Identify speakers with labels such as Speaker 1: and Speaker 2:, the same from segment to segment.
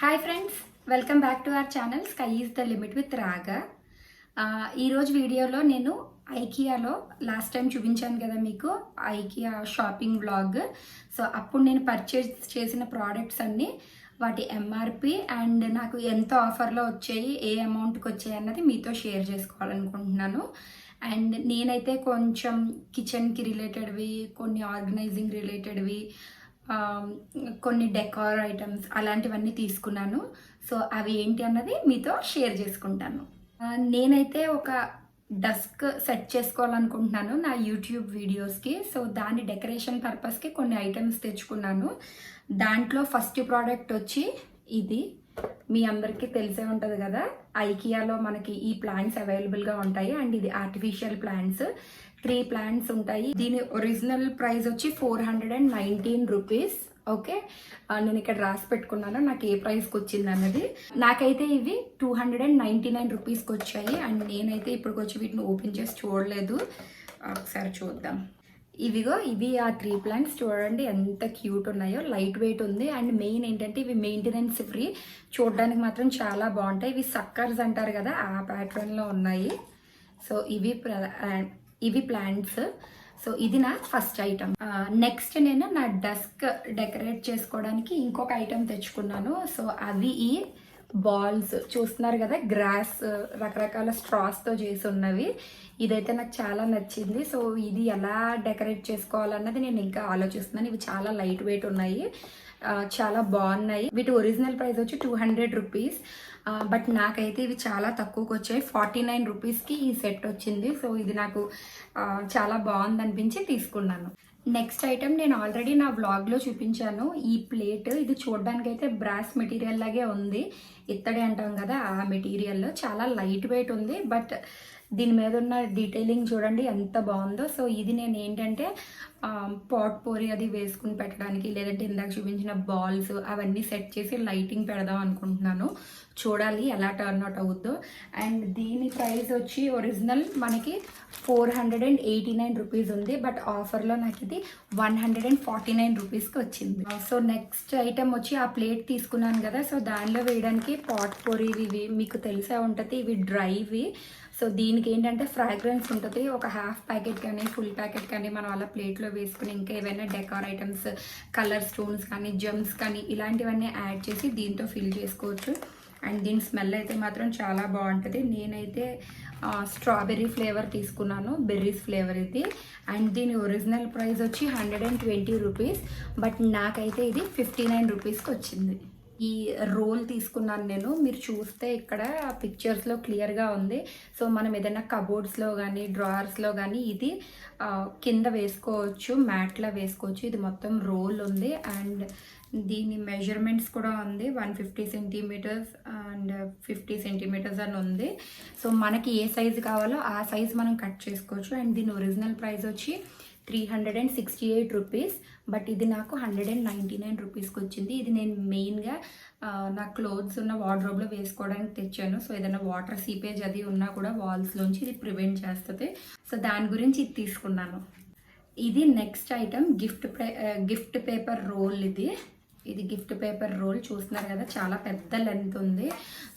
Speaker 1: Hi friends, welcome back to our channel sky is the limit with రాగా. ఈరోజు వీడియోలో నేను ఐకియాలో లాస్ట్ టైం చూపించాను కదా మీకు ఐకియా షాపింగ్ వ్లాగ్. సో అప్పుడు నేను పర్చేజ్ చేసిన ప్రోడక్ట్స్ అన్నీ వాటి ఎంఆర్పి అండ్ నాకు ఎంత ఆఫర్లో వచ్చాయి, ఏ అమౌంట్కి వచ్చాయి అన్నది మీతో షేర్ చేసుకోవాలనుకుంటున్నాను. అండ్ నేనైతే కొంచెం కిచెన్కి రిలేటెడ్వి, కొన్ని ఆర్గనైజింగ్ రిలేటెడ్వి, కొన్ని డెకార్ ఐటమ్స్ అలాంటివన్నీ తీసుకున్నాను. సో అవి ఏంటి అన్నది మీతో షేర్ చేసుకుంటాను. నేనైతే ఒక డస్క్ సెట్ చేసుకోవాలనుకుంటున్నాను నా యూట్యూబ్ వీడియోస్కి. సో దాని డెకరేషన్ పర్పస్కి కొన్ని ఐటమ్స్ తెచ్చుకున్నాను. దాంట్లో ఫస్ట్ ప్రోడక్ట్ వచ్చి ఇది. మీ అందరికీ తెలిసే ఉంటుంది కదా, ఐకియాలో మనకి ఈ ప్లాంట్స్ అవైలబుల్గా ఉంటాయి. అండ్ ఇది ఆర్టిఫిషియల్ ప్లాంట్స్, 3 ప్లాంట్స్ ఉంటాయి. దీని ఒరిజినల్ ప్రైస్ వచ్చి 419 రూపీస్. ఓకే, నేను ఇక్కడ రాసి పెట్టుకున్నాను నాకు ఏ ప్రైస్కి వచ్చింది అన్నది. నాకైతే ఇవి 299 రూపీస్కి వచ్చాయి. అండ్ నేనైతే ఇప్పటికి వచ్చి వీటిని ఓపెన్ చేసి చూడలేదు. ఒకసారి చూద్దాం. ఇవి ఆ 3 ప్లాంట్స్ చూడండి ఎంత క్యూట్ ఉన్నాయో. లైట్ వెయిట్ ఉంది అండ్ మెయిన్ ఏంటంటే ఇవి మెయింటెనెన్స్ ఫ్రీ. చూడడానికి మాత్రం చాలా బాగుంటాయి. ఇవి సక్కర్స్ అంటారు కదా, ఆ ప్యాటర్న్లో ఉన్నాయి. సో ఇవి ప్లాంట్స్. సో ఇది నా ఫస్ట్ ఐటమ్. నెక్స్ట్ నేను నా డెస్క్ డెకరేట్ చేసుకోవడానికి ఇంకొక ఐటమ్ తెచ్చుకున్నాను. సో అవి ఈ బాల్స్ చూస్తున్నారు కదా, గ్రాస్ రకరకాల స్ట్రాస్తో చేసి ఉన్నవి. ఇదైతే నాకు చాలా నచ్చింది. సో ఇది ఎలా డెకరేట్ చేసుకోవాలన్నది నేను ఇంకా ఆలోచిస్తున్నాను. ఇవి చాలా లైట్ వెయిట్ ఉన్నాయి, చాలా బాగున్నాయి. వీటి ఒరిజినల్ ప్రైస్ వచ్చి 200 రూపీస్. బట్ నాకైతే ఇవి చాలా తక్కువకి వచ్చాయి. 49 రూపీస్కి ఈ సెట్ వచ్చింది. సో ఇది నాకు చాలా బాగుంది అనిపించి తీసుకున్నాను. నెక్స్ట్ ఐటమ్ నేను ఆల్రెడీ నా వ్లాగ్లో చూపించాను. ఈ ప్లేట్, ఇది చూడడానికి అయితే బ్రాస్ మెటీరియల్ లాగే ఉంది. ఇత్తడి అంటాం కదా, ఆ మెటీరియల్ చాలా లైట్ వెయిట్ ఉంది. బట్ దీని మీద ఉన్న డీటెయిలింగ్ చూడండి ఎంత బాగుందో. సో ఇది నేను ఏంటంటే పాట్ పోరి అది వేసుకుని పెట్టడానికి, లేదంటే ఇందాక చూపించిన బాల్స్ అవన్నీ సెట్ చేసి లైటింగ్ పెడదాం అనుకుంటున్నాను. చూడాలి ఎలా టర్న్ అవుట్ అవుద్దో. అండ్ దీని ప్రైస్ వచ్చి ఒరిజినల్ మనకి 489 రూపీస్ ఉంది. బట్ ఆఫర్లో నాకు ఇది 149 రూపీస్కి వచ్చింది. సో నెక్స్ట్ ఐటమ్ వచ్చి ఆ ప్లేట్ తీసుకున్నాను కదా, సో దానిలో వేయడానికి పాట్ పోరి ఇవి మీకు తెలిసే ఉంటుంది. ఇవి డ్రైవి. సో దీనికి ఏంటంటే ఫ్రాగ్రెన్స్ ఉంటుంది. ఒక హాఫ్ ప్యాకెట్ కానీ ఫుల్ ప్యాకెట్ కానీ మనం అలా ప్లేట్లో వేసుకుని ఇంకా ఏవైనా డెకార్ ఐటమ్స్, కలర్ స్టోన్స్ కానీ జెమ్స్ కానీ ఇలాంటివన్నీ యాడ్ చేసి దీంతో ఫిల్ చేసుకోవచ్చు. అండ్ దీని స్మెల్ అయితే మాత్రం చాలా బాగుంటుంది. నేనైతే స్ట్రాబెర్రీ ఫ్లేవర్ తీసుకున్నాను, బెర్రీస్ ఫ్లేవర్ ఇది. అండ్ దీని ఒరిజినల్ ప్రైస్ వచ్చి 120 రూపీస్. బట్ నాకైతే ఇది 59 రూపీస్కి వచ్చింది. ఈ రోల్ తీసుకున్నాను నేను. మీరు చూస్తే ఇక్కడ పిక్చర్స్లో క్లియర్గా ఉంది. సో మనం ఏదైనా కబోర్డ్స్లో కానీ డ్రాయర్స్లో కానీ ఇది కింద వేసుకోవచ్చు, మ్యాట్లో వేసుకోవచ్చు. ఇది మొత్తం రోల్ ఉంది. అండ్ దీని మెజర్మెంట్స్ కూడా ఉంది. 150 సెంటీమీటర్స్ అండ్ 50 సెంటీమీటర్స్ అని ఉంది. సో మనకి ఏ సైజు కావాలో ఆ సైజు మనం కట్ చేసుకోవచ్చు. అండ్ దీని ఒరిజినల్ ప్రైస్ వచ్చి 368 రూపీస్. బట్ ఇది నాకు 199 రూపీస్కి వచ్చింది. ఇది నేను మెయిన్గా నా క్లోత్స్ ఉన్న వార్డ్రోబ్లో వేసుకోవడానికి తెచ్చాను. సో ఏదైనా వాటర్ సీపేజ్ అది ఉన్నా కూడా వాల్స్లోంచి ఇది ప్రివెంట్ చేస్తుంది. సో దాని గురించి ఇది తీసుకున్నాను. ఇది next item gift paper roll. ఇది గిఫ్ట్ పేపర్ రోల్ చూస్తున్నారు కదా, చాలా పెద్ద లెంత్ ఉంది.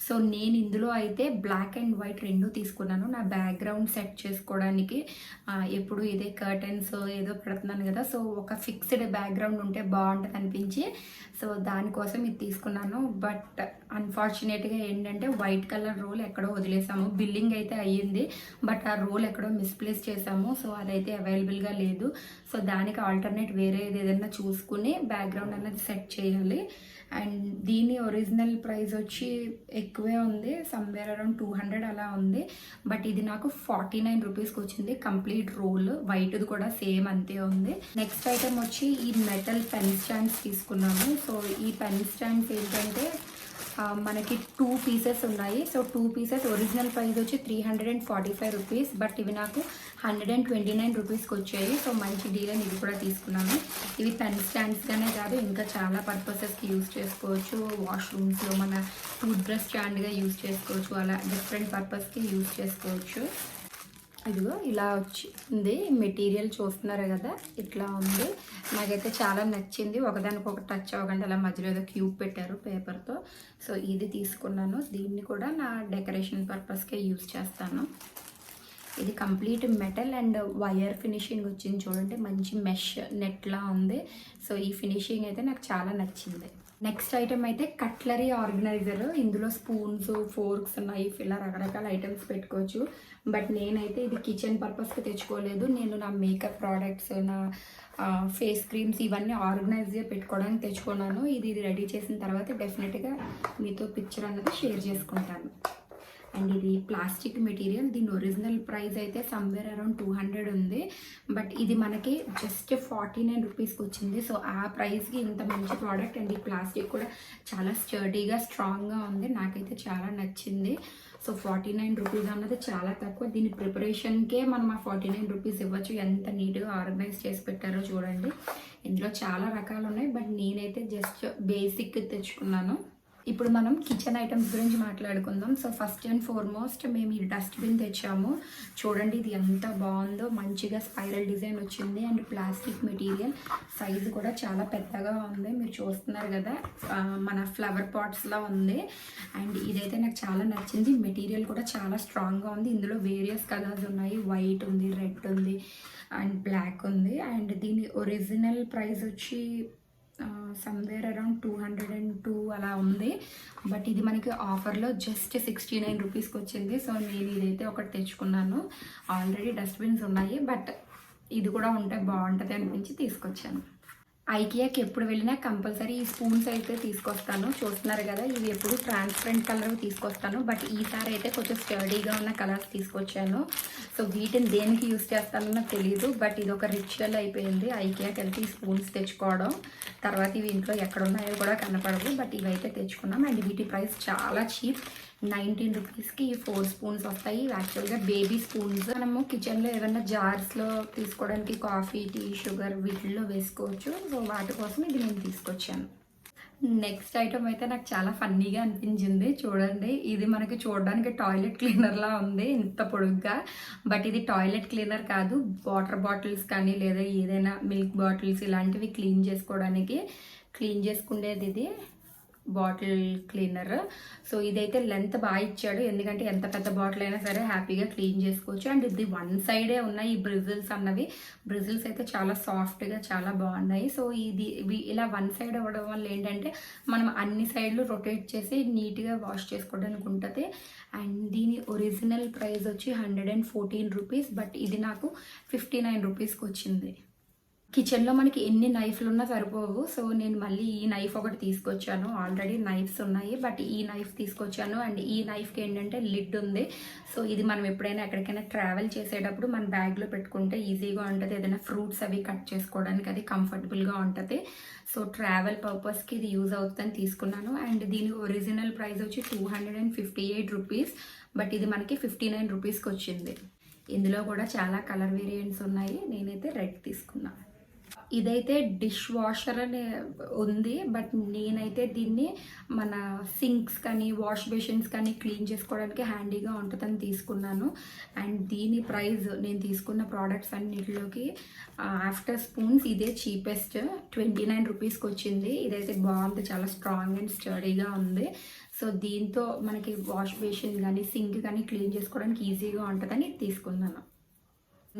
Speaker 1: సో నేను ఇందులో అయితే బ్లాక్ అండ్ వైట్ రెండు తీసుకున్నాను నా బ్యాక్గ్రౌండ్ సెట్ చేసుకోవడానికి. ఎప్పుడు ఇదే కర్టెన్స్ ఏదో పెడుతున్నాను కదా, సో ఒక ఫిక్స్డ్ బ్యాక్గ్రౌండ్ ఉంటే బాగుంటుంది అనిపించి సో దానికోసం ఇది తీసుకున్నాను. బట్ అన్ఫార్చునేట్గా ఏంటంటే వైట్ కలర్ రోల్ ఎక్కడో వదిలేసాము. బిల్లింగ్ అయితే అయ్యింది, బట్ ఆ రోల్ ఎక్కడో మిస్ప్లేస్ చేసాము. సో అదైతే అవైలబుల్గా లేదు. సో దానికి ఆల్టర్నేట్ వేరే ఏదైనా చూసుకుని బ్యాక్గ్రౌండ్ అనేది సెట్ చేయాలి. అండ్ దీని ఒరిజినల్ ప్రైస్ వచ్చి ఎక్కువే ఉంది, సమ్వేర్ అరౌండ్ 200 అలా ఉంది. బట్ ఇది నాకు 49 రూపీస్కి వచ్చింది కంప్లీట్ రోల్. వైట్ది కూడా సేమ్ అంతే ఉంది. నెక్స్ట్ ఐటమ్ వచ్చి ఈ మెటల్ పెన్ స్టాండ్స్ తీసుకున్నాను. సో ఈ పెన్ స్టాండ్స్ ఏంటంటే మనకి 2 పీసెస్ ఉన్నాయి. సో 2 పీసెస్ ఒరిజినల్ ప్రైస్ వచ్చి 345 రూపీస్. బట్ ఇవి నాకు 129 రూపీస్కి వచ్చాయి. సో మంచి డీల్ అని ఇవి కూడా తీసుకున్నాను. ఇవి పెన్ స్టాండ్స్గానే కాదు, ఇంకా చాలా పర్పసెస్కి యూజ్ చేసుకోవచ్చు. వాష్రూమ్స్లో మన టూత్ బ్రష్ స్టాండ్గా యూజ్ చేసుకోవచ్చు. అలా డిఫరెంట్ పర్పస్కి యూజ్ చేసుకోవచ్చు. ఇదిగో ఇలా వచ్చింది మెటీరియల్, చూస్తున్నారు కదా ఇట్లా ఉంది. నాకైతే చాలా నచ్చింది. ఒకదానికొకటి టచ్ అవ్వకుండా అలా మధ్యలో ఏదో క్యూబ్ పెట్టారు పేపర్తో. సో ఇది తీసుకున్నాను. దీన్ని కూడా నా డెకరేషన్ పర్పస్కే యూజ్ చేస్తాను. ఇది complete metal and wire finishing వచ్చింది చూడండి, మంచి మెష్ నెట్లా ఉంది. సో ఈ ఫినిషింగ్ అయితే నాకు చాలా నచ్చింది. నెక్స్ట్ ఐటమ్ అయితే కట్లరీ ఆర్గనైజర్. ఇందులో స్పూన్స్, ఫోర్క్స్, నైఫ్ ఇలా రకరకాల ఐటమ్స్ పెట్టుకోవచ్చు. బట్ నేనైతే ఇది కిచెన్ పర్పస్కి తెచ్చుకోలేదు. నేను నా మేకప్ ప్రోడక్ట్స్, నా ఫేస్ క్రీమ్స్ ఇవన్నీ ఆర్గనైజ్గా పెట్టుకోవడానికి తెచ్చుకున్నాను. ఇది రెడీ చేసిన తర్వాత డెఫినెట్గా మీతో పిక్చర్ అన్నది షేర్ చేసుకుంటాను. అండ్ ఇది ప్లాస్టిక్ మెటీరియల్. దీని ఒరిజినల్ ప్రైస్ అయితే సమ్వేర్ అరౌండ్ 200 ఉంది. బట్ ఇది మనకి జస్ట్ 49 రూపీస్కి వచ్చింది. సో ఆ ప్రైస్కి ఇంత మంచి ప్రోడక్ట్. అండ్ ఈ ప్లాస్టిక్ కూడా చాలా స్టర్డీగా, స్ట్రాంగ్గా ఉంది. నాకైతే చాలా నచ్చింది. సో 49 రూపీస్ అన్నది చాలా తక్కువ. దీని ప్రిపరేషన్కే మనం ఆ 49 రూపీస్ ఇవ్వచ్చు. ఎంత నీట్గా ఆర్గనైజ్ చేసి పెట్టారో చూడండి. ఇందులో చాలా రకాలు ఉన్నాయి. బట్ నేనైతే జస్ట్ బేసిక్ తెచ్చుకున్నాను. ఇప్పుడు మనం కిచెన్ ఐటమ్స్ గురించి మాట్లాడుకుందాం. సో ఫస్ట్ అండ్ ఫార్మోస్ట్ మేము ఈ డస్ట్బిన్ తెచ్చాము. చూడండి ఇది ఎంత బాగుందో, మంచిగా స్పైరల్ డిజైన్ వచ్చింది. అండ్ ప్లాస్టిక్ మెటీరియల్, సైజు కూడా చాలా పెద్దగా ఉంది. మీరు చూస్తున్నారు కదా, మన ఫ్లవర్ పాట్స్లా ఉంది. అండ్ ఇదైతే నాకు చాలా నచ్చింది. మెటీరియల్ కూడా చాలా స్ట్రాంగ్గా ఉంది. ఇందులో వేరియస్ కలర్స్ ఉన్నాయి. వైట్ ఉంది, రెడ్ ఉంది అండ్ బ్లాక్ ఉంది. అండ్ దీని ఒరిజినల్ ప్రైస్ వచ్చి సమ్వేర్ అరౌండ్ 202 అలా ఉంది. బట్ ఇది మనకి ఆఫర్లో జస్ట్ 69 రూపీస్కి వచ్చింది. సో నేను ఇదైతే ఒకటి తెచ్చుకున్నాను. ఆల్రెడీ డస్ట్బిన్స్ ఉన్నాయి, బట్ ఇది కూడా ఉంటే బాగుంటుంది అనిపించి తీసుకొచ్చాను. ఐకియాకి ఎప్పుడు వెళ్ళినా కంపల్సరీ ఈ స్పూన్స్ అయితే తీసుకొస్తాను. చూస్తున్నారు కదా, ఇవి ఎప్పుడు ట్రాన్స్పరెంట్ కలర్ తీసుకొస్తాను. బట్ ఈసారి అయితే కొంచెం స్టడీగా ఉన్న కలర్స్ తీసుకొచ్చాను. సో వీటిని దేనికి యూస్ చేస్తానో నాకు తెలియదు. బట్ ఇది ఒక రిచువల్ అయిపోయింది ఐకియాకి వెళ్తే ఈ స్పూన్స్ తెచ్చుకోవడం. తర్వాత ఇవి ఇంట్లో ఎక్కడ ఉన్నాయో కూడా కనపడవు. బట్ ఇవైతే తెచ్చుకున్నాం. అండ్ వీటి ప్రైస్ చాలా చీప్. 19 రూపీస్కి ఈ 4 స్పూన్స్ వస్తాయి. యాక్చువల్గా బేబీ స్పూన్స్. మనము కిచెన్లో ఏదైనా జార్స్లో తీసుకోవడానికి కాఫీ, టీ, షుగర్ వీటిల్లో వేసుకోవచ్చు. సో వాటి కోసం ఇది నేను తీసుకొచ్చాను. నెక్స్ట్ ఐటమ్ అయితే నాకు చాలా ఫన్నీగా అనిపించింది. చూడండి, ఇది మనకి చూడడానికి టాయిలెట్ క్లీనర్లా ఉంది, ఇంత పొడుగ్గా. బట్ ఇది టాయిలెట్ క్లీనర్ కాదు. వాటర్ బాటిల్స్ కానీ లేదా ఏదైనా మిల్క్ బాటిల్స్ ఇలాంటివి క్లీన్ చేసుకోవడానికి క్లీన్ చేసుకునేది ఇది బాటిల్ క్లీనర్. సో ఇదైతే లెంత్ బాగా ఇచ్చాడు, ఎందుకంటే ఎంత పెద్ద బాటిల్ అయినా సరే హ్యాపీగా క్లీన్ చేసుకోవచ్చు. అండ్ ఇది వన్ సైడే ఉన్నాయి ఈ బ్రిజిల్స్ అన్నవి. బ్రిజిల్స్ అయితే చాలా సాఫ్ట్గా చాలా బాగున్నాయి. సో ఇది ఇలా వన్ సైడ్ అవ్వడం వల్ల ఏంటంటే మనం అన్ని సైడ్లు రొటేట్ చేసి నీట్గా వాష్ చేసుకోవడానికి ఉంటుంది. అండ్ దీని ఒరిజినల్ ప్రైస్ వచ్చి 114 రూపీస్. బట్ ఇది నాకు 59 రూపీస్కి వచ్చింది. కిచెన్లో మనకి ఎన్ని నైఫ్లు ఉన్నా సరిపోవు. సో నేను మళ్ళీ ఈ నైఫ్ ఒకటి తీసుకొచ్చాను. ఆల్రెడీ నైఫ్స్ ఉన్నాయి, బట్ ఈ నైఫ్ తీసుకొచ్చాను. అండ్ ఈ నైఫ్కి ఏంటంటే లిడ్ ఉంది. సో ఇది మనం ఎప్పుడైనా ఎక్కడికైనా ట్రావెల్ చేసేటప్పుడు మన బ్యాగ్లో పెట్టుకుంటే ఈజీగా ఉంటుంది. ఏదైనా ఫ్రూట్స్ అవి కట్ చేసుకోవడానికి అది కంఫర్టబుల్గా ఉంటుంది. సో ట్రావెల్ పర్పస్కి ఇది యూజ్ అవుతుందని తీసుకున్నాను. అండ్ దీని ఒరిజినల్ ప్రైస్ వచ్చి 258 రూపీస్. బట్ ఇది మనకి 59 రూపీస్కి వచ్చింది. ఇందులో కూడా చాలా కలర్ వేరియంట్స్ ఉన్నాయి. నేనైతే రెడ్ తీసుకున్నాను. ఇదైతే డిష్ వాషర్ అనే ఉంది. బట్ నేనైతే దీన్ని మన సింక్స్ కానీ వాష్ బేసిన్స్ కానీ క్లీన్ చేసుకోవడానికి హ్యాండీగా ఉంటుందని తీసుకున్నాను. అండ్ దీని ప్రైస్ నేను తీసుకున్న ప్రోడక్ట్స్ అన్నిటిలోకి ఆఫ్టర్ స్పూన్స్ ఇదే చీపెస్ట్. 29 రూపీస్కి వచ్చింది. ఇదైతే బాగుంది, చాలా స్ట్రాంగ్ అండ్ స్టడీగా ఉంది. సో దీంతో మనకి వాష్ బేసిన్ కానీ సింక్ కానీ క్లీన్ చేసుకోవడానికి ఈజీగా ఉంటుందని తీసుకున్నాను.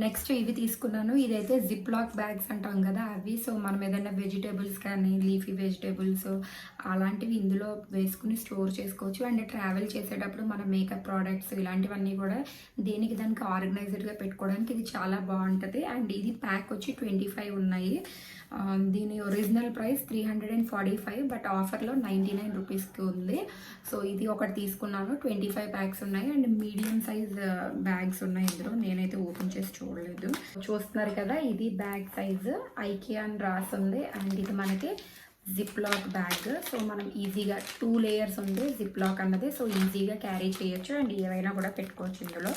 Speaker 1: నెక్స్ట్ ఇవి తీసుకున్నాను. ఇదైతే జిప్ లాక్ బ్యాగ్స్ అంటాం కదా అవి. సో మనం ఏదైనా వెజిటేబుల్స్ కానీ లీఫీ వెజిటేబుల్స్ అలాంటివి ఇందులో వేసుకుని స్టోర్ చేసుకోవచ్చు. అండ్ ట్రావెల్ చేసేటప్పుడు మన మేకప్ ప్రోడక్ట్స్ ఇలాంటివన్నీ కూడా దేనికి దానికి ఆర్గనైజర్గా పెట్టుకోవడానికి ఇది చాలా బాగుంటుంది. అండ్ ఇది ప్యాక్ వచ్చి 25 ఉన్నాయి. దీని ఒరిజినల్ ప్రైస్ 345. బట్ ఆఫర్లో 99 రూపీస్కి ఉంది. సో ఇది ఒకటి తీసుకున్నాను. 25 ప్యాక్స్ ఉన్నాయి. అండ్ మీడియం సైజ్ బ్యాగ్స్ ఉన్నాయి ఇందులో. నేనైతే ఓపెన్ చేసి చూడలేదు. చూస్తున్నారు కదా, ఇది బ్యాగ్ సైజు ఐకియా అని రాసి ఉంది. అండ్ ఇది మనకి జిప్ లాక్ బ్యాగ్. సో మనం ఈజీగా 2 లేయర్స్ ఉంది జిప్ లాక్ అన్నది. సో ఈజీగా క్యారీ చేయొచ్చు. అండ్ ఏవైనా కూడా పెట్టుకోవచ్చు ఇందులో.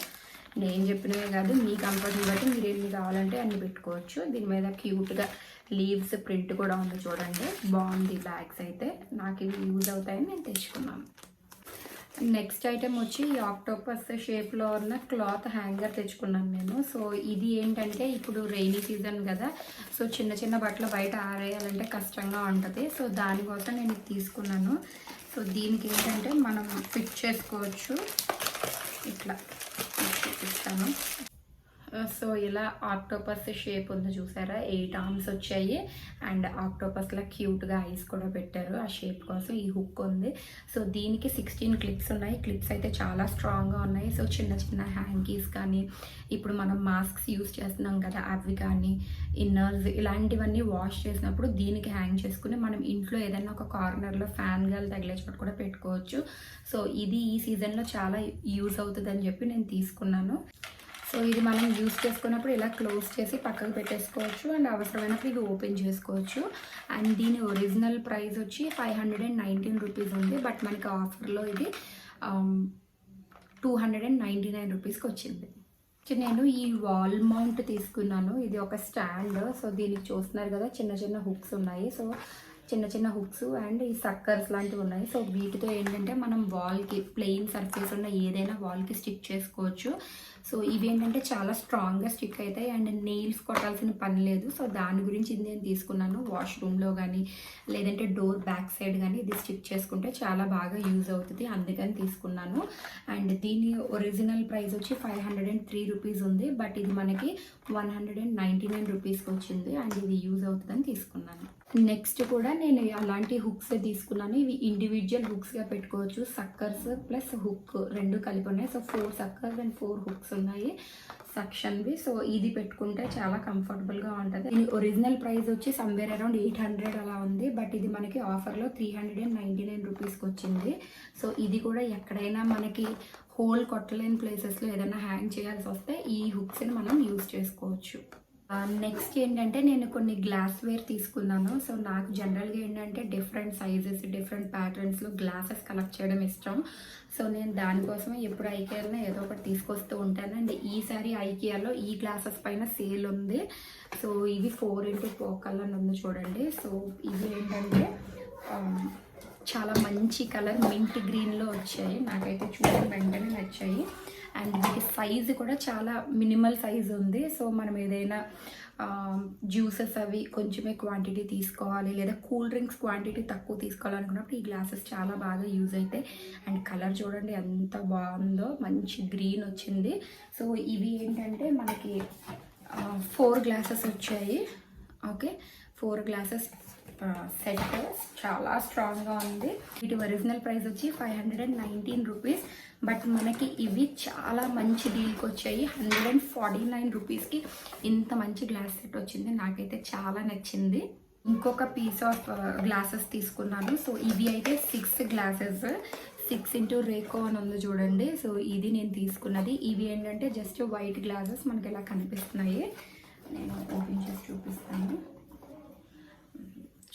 Speaker 1: నేను చెప్పినవే కాదు, మీ కంఫర్ట్ని బట్టి మీరు ఎన్ని కావాలంటే అన్ని పెట్టుకోవచ్చు. దీని మీద క్యూట్గా లీవ్స్ ప్రింట్ కూడా ఉంది చూడండి, బాగుంది. బ్యాగ్స్ అయితే నాకు ఇవి యూజ్ అవుతాయని నేను తెచ్చుకున్నాను. నెక్స్ట్ ఐటెం వచ్చి ఈ ఆక్టోపస్ షేప్లో ఉన్న క్లాత్ హ్యాంగర్ తెచ్చుకున్నాను నేను. సో ఇది ఏంటంటే ఇప్పుడు రెయినీ సీజన్ కదా, సో చిన్న చిన్న బట్టలు బయట ఆరేయాలంటే కష్టంగా ఉంటుంది. సో దానికోసం నేను ఇది తీసుకున్నాను. సో దీనికి ఏంటంటే మనం ఫిట్ చేసుకోవచ్చు. ఇట్లా చూపిస్తాను. సో ఇలా ఆక్టోపస్ షేప్ ఉంది చూసారా, 8 ఆర్మ్స్ వచ్చాయి అండ్ ఆక్టోపస్లో క్యూట్గా ఐస్ కూడా పెట్టారు. ఆ షేప్ కోసం ఈ హుక్ ఉంది. సో దీనికి 16 క్లిప్స్ ఉన్నాయి. క్లిప్స్ అయితే చాలా స్ట్రాంగ్గా ఉన్నాయి. సో చిన్న చిన్న హ్యాంకీస్ కానీ, ఇప్పుడు మనం మాస్క్స్ యూస్ చేస్తున్నాం కదా అవి కానీ, ఇన్నర్స్ ఇలాంటివన్నీ వాష్ చేసినప్పుడు దీనికి హ్యాంగ్ చేసుకుని మనం ఇంట్లో ఏదైనా ఒక కార్నర్లో ఫ్యాన్ గాలి తగిలే చోట కూడా పెట్టుకోవచ్చు. సో ఇది ఈ సీజన్లో చాలా యూజ్ అవుతుందని చెప్పి నేను తీసుకున్నాను. సో ఇది మనం యూస్ చేసుకున్నప్పుడు ఇలా క్లోజ్ చేసి పక్కకు పెట్టేసుకోవచ్చు అండ్ అవసరమైనప్పుడు ఇది ఓపెన్ చేసుకోవచ్చు. అండ్ దీని ఒరిజినల్ ప్రైస్ వచ్చి 519 రూపీస్ ఉంది. బట్ మనకి ఆఫర్లో ఇది 299 రూపీస్కి వచ్చింది. నేను ఈ వాల్ మౌంట్ తీసుకున్నాను. ఇది ఒక స్టాండ్. సో దీనికి చూస్తున్నారు కదా, చిన్న చిన్న హుక్స్ ఉన్నాయి. సో చిన్న చిన్న హుక్స్ అండ్ ఈ సక్కర్స్ లాంటివి ఉన్నాయి. సో వీటితో ఏంటంటే మనం వాల్కి ప్లెయిన్ సర్ఫేస్ ఉన్న ఏదైనా వాల్కి స్టిక్ చేసుకోవచ్చు. సో ఇవి ఏంటంటే చాలా స్ట్రాంగ్గా స్టిక్ అవుతాయి అండ్ నెయిల్స్ కొట్టాల్సిన పని లేదు. సో దాని గురించి ఇది నేను తీసుకున్నాను. వాష్రూమ్లో కానీ లేదంటే డోర్ బ్యాక్ సైడ్ కానీ ఇది స్టిక్ చేసుకుంటే చాలా బాగా యూజ్ అవుతుంది, అందుకని తీసుకున్నాను. అండ్ దీని ఒరిజినల్ ప్రైస్ వచ్చి 503 రూపీస్ ఉంది. బట్ ఇది మనకి 199 రూపీస్కి వచ్చింది అండ్ ఇది యూజ్ అవుతుందని తీసుకున్నాను. నెక్స్ట్ కూడా నేను అలాంటి హుక్స్ తీసుకున్నాను. ఇవి ఇండివిజువల్ హుక్స్గా పెట్టుకోవచ్చు. సక్కర్స్ ప్లస్ హుక్ రెండు కలిపి ఉన్నాయి. సో 4 సక్కర్స్ అండ్ 4 హుక్స్ ఉన్నాయి సెక్షన్వి. సో ఇది పెట్టుకుంటే చాలా కంఫర్టబుల్గా ఉంటుంది. దీని ఒరిజినల్ ప్రైస్ వచ్చి సమ్వేర్ అరౌండ్ 800 అలా ఉంది. బట్ ఇది మనకి ఆఫర్లో 399 రూపీస్కి వచ్చింది. సో ఇది కూడా ఎక్కడైనా మనకి హోల్ కొట్టలేని ప్లేసెస్లో ఏదైనా హ్యాంగ్ చేయాల్సి వస్తే ఈ హుక్స్ని మనం యూజ్ చేసుకోవచ్చు. నెక్స్ట్ ఏంటంటే నేను కొన్ని గ్లాస్ వేర్ తీసుకున్నాను. సో నాకు జనరల్గా ఏంటంటే డిఫరెంట్ సైజెస్ డిఫరెంట్ ప్యాటర్న్స్లో గ్లాసెస్ కలెక్ట్ చేయడం ఇష్టం. సో నేను దానికోసమే ఎప్పుడు ఐకియాలో ఏదో ఒకటి తీసుకొస్తూ ఉంటాను. అండ్ ఈసారి ఐకియాలో ఈ గ్లాసెస్ పైన సేల్ ఉంది. సో ఇవి 4x కలర్ ఉంది చూడండి. సో ఇవి ఏంటంటే చాలా మంచి కలర్ మింట్ గ్రీన్లో వచ్చాయి. నాకైతే చూడడం వెంటనే నచ్చాయి. అండ్ వీటి సైజు కూడా చాలా మినిమల్ సైజు ఉంది. సో మనం ఏదైనా జ్యూసెస్ అవి కొంచెమే క్వాంటిటీ తీసుకోవాలి లేదా కూల్ డ్రింక్స్ క్వాంటిటీ తక్కువ తీసుకోవాలనుకున్నప్పుడు ఈ గ్లాసెస్ చాలా బాగా యూజ్ అవుతాయి. అండ్ కలర్ చూడండి ఎంత బాగుందో, మంచి గ్రీన్ వచ్చింది. సో ఇవి ఏంటంటే మనకి 4 గ్లాసెస్ వచ్చాయి. ఓకే, 4 గ్లాసెస్ సెట్ చాలా స్ట్రాంగ్గా ఉంది. వీటి ఒరిజినల్ ప్రైస్ వచ్చి 519 రూపీస్. బట్ మనకి ఇవి చాలా మంచి డీల్కి వచ్చాయి. 149 రూపీస్కి ఇంత మంచి గ్లాస్ సెట్ వచ్చింది. నాకైతే చాలా నచ్చింది. ఇంకొక పీస్ ఆఫ్ గ్లాసెస్ తీసుకున్నాను. సో ఇవి అయితే 6 గ్లాసెస్ 6x రేకో అని ఉంది చూడండి. సో ఇది నేను తీసుకున్నది. ఇవి ఏంటంటే జస్ట్ వైట్ గ్లాసెస్ మనకి ఇలా కనిపిస్తున్నాయి. నేను ఓపెన్ చేసి చూపిస్తాను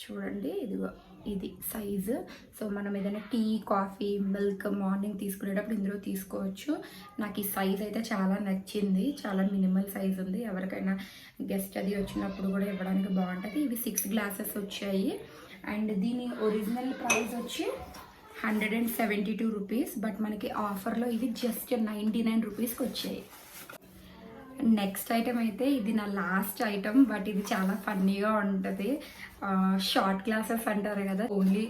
Speaker 1: చూడండి. ఇదిగో ఇది సైజు. సో మనం ఏదైనా టీ కాఫీ మిల్క్ మార్నింగ్ తీసుకునేటప్పుడు ఇందులో తీసుకోవచ్చు. నాకు ఈ సైజ్ అయితే చాలా నచ్చింది. చాలా మినిమల్ సైజ్ ఉంది. ఎవరికైనా గెస్ట్ అది వచ్చినప్పుడు కూడా ఇవ్వడానికి బాగుంటుంది. ఇవి 6 గ్లాసెస్ వచ్చాయి. అండ్ దీని ఒరిజినల్ ప్రైస్ వచ్చి 172 రూపీస్. బట్ మనకి ఆఫర్లో ఇవి జస్ట్ 99 రూపీస్కి వచ్చాయి. నెక్స్ట్ ఐటమ్ అయితే ఇది నా లాస్ట్ ఐటమ్. బట్ ఇది చాలా ఫన్నీగా ఉంటుంది. షార్ట్ గ్లాసెస్ అంటారు కదా, ఓన్లీ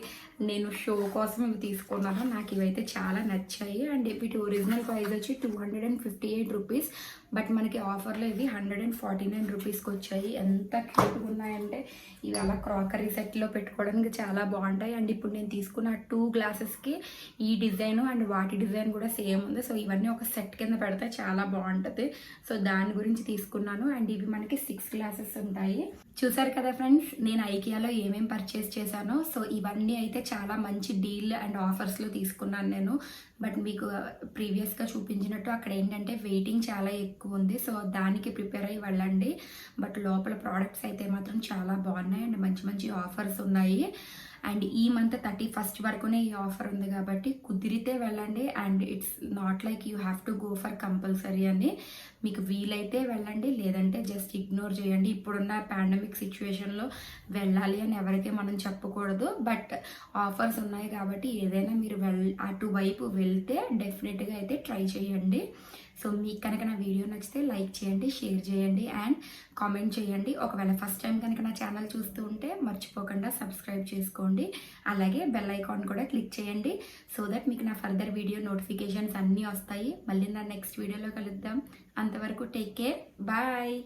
Speaker 1: నేను షో కోసం ఇవి తీసుకున్నాను. నాకు ఇవైతే చాలా నచ్చాయి. అండ్ వీటి ఒరిజినల్ ప్రైస్ వచ్చి 258 రూపీస్. బట్ మనకి ఆఫర్లో ఇవి 149 రూపీస్కి వచ్చాయి. ఎంత క్యూట్గా ఉన్నాయంటే ఇవి అలా క్రాకరీ సెట్లో పెట్టుకోవడానికి చాలా బాగుంటాయి. అండ్ ఇప్పుడు నేను తీసుకున్న 2 గ్లాసెస్కి ఈ డిజైన్ అండ్ వాటి డిజైన్ కూడా సేమ్ ఉంది. సో ఇవన్నీ ఒక సెట్ కింద పెడితే చాలా బాగుంటుంది. సో దాని గురించి తీసుకున్నాను. అండ్ ఇవి మనకి 6 గ్లాసెస్ ఉంటాయి. చూసారు కదా ఫ్రెండ్స్, నేను ఐకియాలో ఏమేమి పర్చేస్ చేశానో. సో ఇవన్నీ అయితే చాలా మంచి డీల్ అండ్ ఆఫర్స్లో తీసుకున్నాను నేను. బట్ మీకు ప్రీవియస్గా చూపించినట్టు అక్కడ ఏంటంటే వెయిటింగ్ చాలా ఎక్కువ ఉంది. సో దానికి ప్రిపేర్ అయ్యి వెళ్ళండి. బట్ లోపల ప్రోడక్ట్స్ అయితే మాత్రం చాలా బాగున్నాయి అండ్ మంచి మంచి ఆఫర్స్ ఉన్నాయి. అండ్ ఈ మంత్ 31st వరకునే ఈ ఆఫర్ ఉంది కాబట్టి కుదిరితే వెళ్ళండి. And it's not like you have to go for compulsory అని. మీకు వీలైతే వెళ్ళండి, లేదంటే జస్ట్ ఇగ్నోర్ చేయండి. ఇప్పుడున్న పాండమిక్ సిచ్యువేషన్లో వెళ్ళాలి అని ఎవరికీ మనం చెప్పకూడదు. బట్ ఆఫర్స్ ఉన్నాయి కాబట్టి ఏదైనా మీరు అటువైపు వెళ్తే డెఫినెట్గా అయితే ట్రై చేయండి. సో మీకు కనుక నా వీడియో నచ్చితే లైక్ చేయండి, షేర్ చేయండి అండ్ కామెంట్ చేయండి. ఒకవేళ ఫస్ట్ టైం కనుక నా ఛానల్ చూస్తూ ఉంటే మర్చిపోకుండా సబ్స్క్రైబ్ చేసుకోండి. అలాగే బెల్ ఐకాన్ కూడా క్లిక్ చేయండి సో దట్ మీకు నా ఫర్దర్ వీడియో నోటిఫికేషన్స్ అన్నీ వస్తాయి. మళ్ళీ నా నెక్స్ట్ వీడియోలో కలుద్దాం. అంతవరకు టేక్ కేర్, బాయ్.